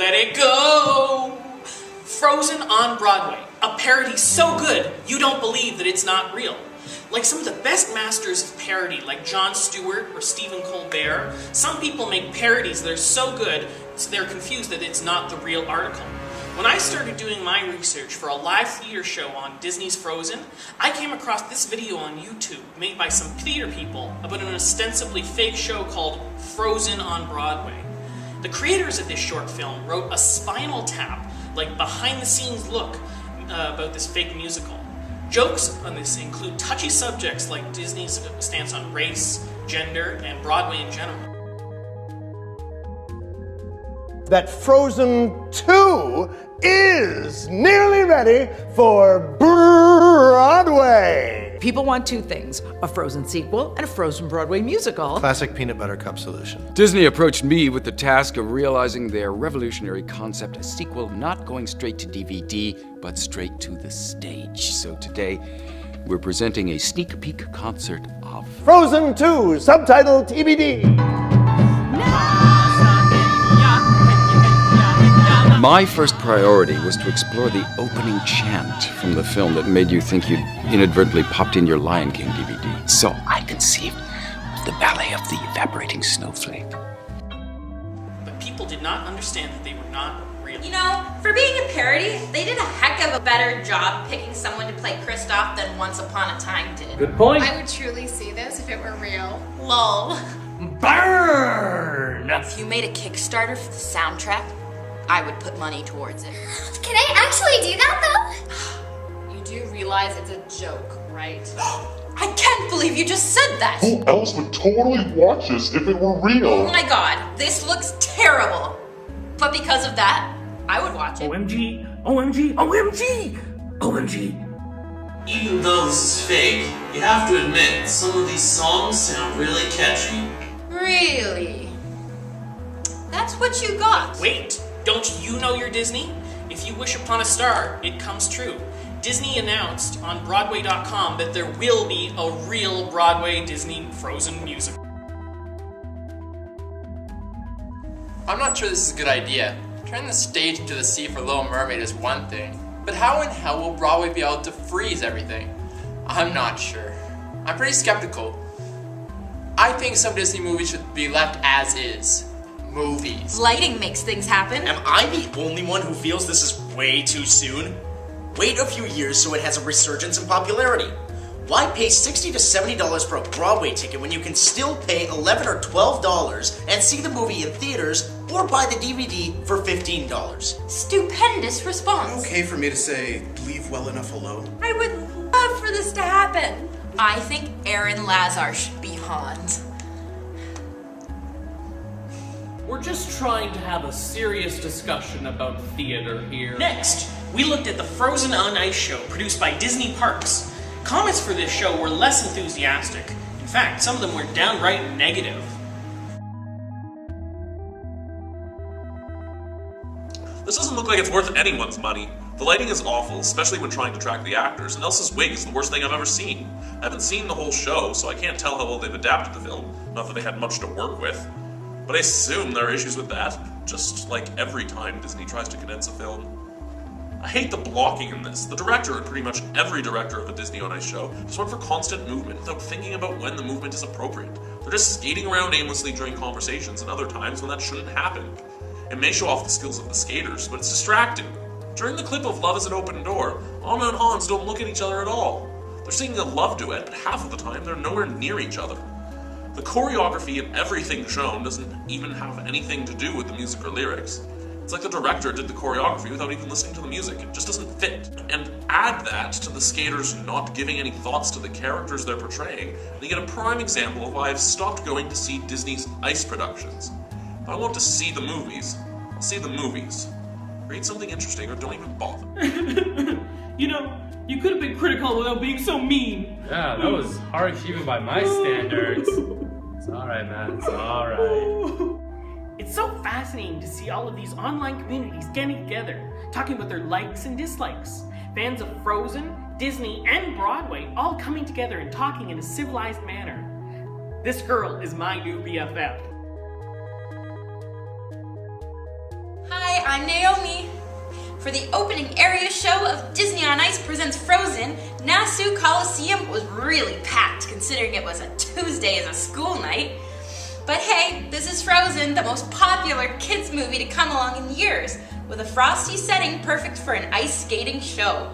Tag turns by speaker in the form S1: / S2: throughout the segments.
S1: let it go! Frozen on Broadway. A parody so good, you don't believe that it's not real. Like some of the best masters of parody, like Jon Stewart or Stephen Colbert, some people make parodies that are so good, so they're confused that it's not the real article. When I started doing my research for a live theater show on Disney's Frozen, I came across this video on YouTube made by some theater people about an ostensibly fake show called Frozen on Broadway. The creators of this short film wrote a Spinal Tap, like behind-the-scenes look about this fake musical. Jokes on this include touchy subjects like Disney's stance on race, gender, and Broadway in general.
S2: That Frozen 2 is nearly ready for Broadway.
S3: People want two things, a Frozen sequel and a Frozen Broadway musical.
S2: Classic peanut butter cup solution.
S4: Disney approached me with the task of realizing their revolutionary concept, a sequel not going straight to DVD, but straight to the stage. So today, we're presenting a sneak peek concert of
S2: Frozen 2, subtitled TBD.
S4: My first priority was to explore the opening chant from the film that made you think you'd inadvertently popped in your Lion King DVD. So I conceived of the ballet of the evaporating snowflake.
S1: But people did not understand that they were not real.
S5: You know, for being a parody, they did a heck of a better job picking someone to play Kristoff than Once Upon a Time did.
S6: Good point.
S7: I would truly see this if it were real.
S5: Lol.
S6: Burn!
S5: If you made a Kickstarter for the soundtrack, I would put money towards it.
S7: Can I actually do that though?
S5: You do realize it's a joke, right? I can't believe you just said that!
S8: Who else would totally watch this if it were real?
S5: Oh my god, this looks terrible! But because of that, I would watch it.
S6: OMG, OMG, OMG, OMG.
S9: Even though this is fake, you have to admit, some of these songs sound really catchy.
S5: Really? That's what you got?
S1: Wait, don't you know your Disney? If you wish upon a star, it comes true. Disney announced on Broadway.com that there will be a real Broadway Disney Frozen musical.
S10: I'm not sure this is a good idea. Turning the stage into the sea for Little Mermaid is one thing, but how in hell will Broadway be able to freeze everything? I'm not sure. I'm pretty skeptical. I think some Disney movies should be left as is. Movies.
S5: Lighting makes things happen.
S11: Am I the only one who feels this is way too soon? Wait a few years so it has a resurgence in popularity. Why pay $60 to $70 for a Broadway ticket when you can still pay $11 or $12 and see the movie in theaters or buy the DVD for $15?
S5: Stupendous response.
S11: Okay for me to say, leave well enough alone?
S5: I would love for this to happen. I think Aaron Lazar should be Hans.
S6: We're just trying to have a serious discussion about theater here.
S1: Next, we looked at the Frozen on Ice show produced by Disney Parks. Comments for this show were less enthusiastic. In fact, some of them were downright negative.
S12: This doesn't look like it's worth anyone's money. The lighting is awful, especially when trying to track the actors, and Elsa's wig is the worst thing I've ever seen. I haven't seen the whole show, so I can't tell how well they've adapted the film, not that they had much to work with. But I assume there are issues with that, just like every time Disney tries to condense a film. I hate the blocking in this. The director, and pretty much every director of a Disney on Ice show, just went for constant movement without thinking about when the movement is appropriate. They're just skating around aimlessly during conversations and other times when that shouldn't happen. It may show off the skills of the skaters, but it's distracting. During the clip of Love is an Open Door, Anna and Hans don't look at each other at all. They're singing a love duet, but half of the time they're nowhere near each other. The choreography and everything shown doesn't even have anything to do with the music or lyrics. It's like the director did the choreography without even listening to the music. It just doesn't fit. And add that to the skaters not giving any thoughts to the characters they're portraying, and you get a prime example of why I've stopped going to see Disney's ice productions. If I want to see the movies, I'll see the movies. Read something interesting or don't even bother.
S6: You know, you could have been critical without being so mean.
S13: Yeah, that was harsh even by my standards. It's alright, man. It's alright.
S6: It's so fascinating to see all of these online communities getting together, talking about their likes and dislikes. Fans of Frozen, Disney, and Broadway all coming together and talking in a civilized manner. This girl is my new BFF.
S5: Hi, I'm Naomi. For the opening area show of Disney on Ice Presents Frozen, Nassau Coliseum was really packed considering it was a Tuesday as a school night. But hey, this is Frozen, the most popular kids movie to come along in years, with a frosty setting perfect for an ice skating show.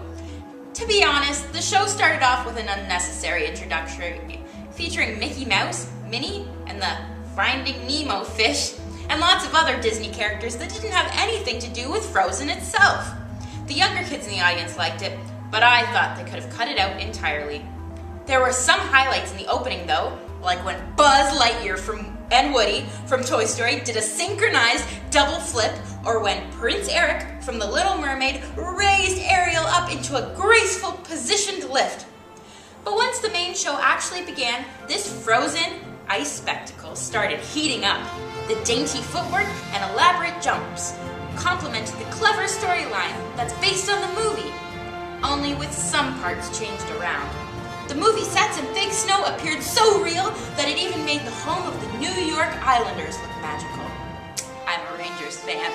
S5: To be honest, the show started off with an unnecessary introduction featuring Mickey Mouse, Minnie, and the Finding Nemo fish, and lots of other Disney characters that didn't have anything to do with Frozen itself. The younger kids in the audience liked it, but I thought they could have cut it out entirely. There were some highlights in the opening though, like when Buzz Lightyear and Woody from Toy Story did a synchronized double flip, or when Prince Eric from The Little Mermaid raised Ariel up into a graceful positioned lift. But once the main show actually began, this Frozen ice spectacle started heating up. The dainty footwork and elaborate jumps complemented the clever storyline that's based on the movie, only with some parts changed around. The movie sets and fake snow appeared so real that it even made the home of the New York Islanders look magical. I'm a Rangers fan.